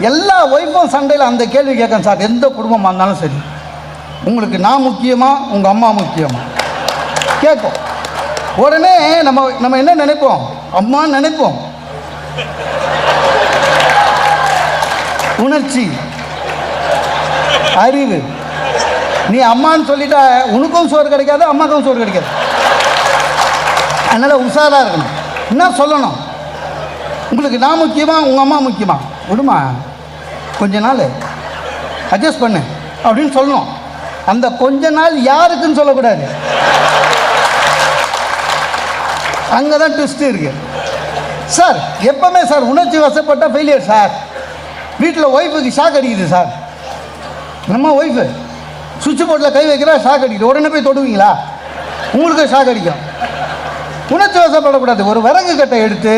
எல்லா ஒய்ஃபும் சண்டையில் அந்த கேள்வி கேட்கணும் சார். எந்த குடும்பமாக இருந்தாலும் சரி, உங்களுக்கு நான் முக்கியமா உங்கள் அம்மா முக்கியமா கேட்கும். உடனே நம்ம என்ன நினைப்போம்? அம்மான்னு நினைப்போம். உணர்ச்சி, அறிவு, நீ அம்மான்னு சொல்லிட்டா உனக்கும் சோறு கிடைக்காது, அம்மாக்கும் சோறு கிடைக்காது. அதனால் உஷாராக இருக்கணும். என்ன சொல்லணும்? உங்களுக்கு நான் முக்கியமா உங்கள் அம்மா முக்கியமா? விடுமா, கொஞ்ச நாள் அட்ஜஸ்ட் பண்ணு அப்படின்னு சொல்லணும். அந்த கொஞ்ச நாள் யாருக்குன்னு சொல்லக்கூடாது. அங்கே தான் ட்விஸ்ட் இருக்கு சார். எப்பவுமே சார் உணர்ச்சி வசப்பட்ட ஃபெயிலியர் சார். வீட்டில் ஒய்ஃபுக்கு ஷாக் அடிக்குது சார். நம்ம ஒய்ஃபு சுவிட்ச் போர்டில் கை வைக்கிறா, ஷாக் அடிக்குது. உடனே போய் தொடுவீங்களா? உங்களுக்கு ஷாக் அடிக்கும். உணர்ச்சி வசப்படக்கூடாது. ஒரு விறகு கட்டை எடுத்து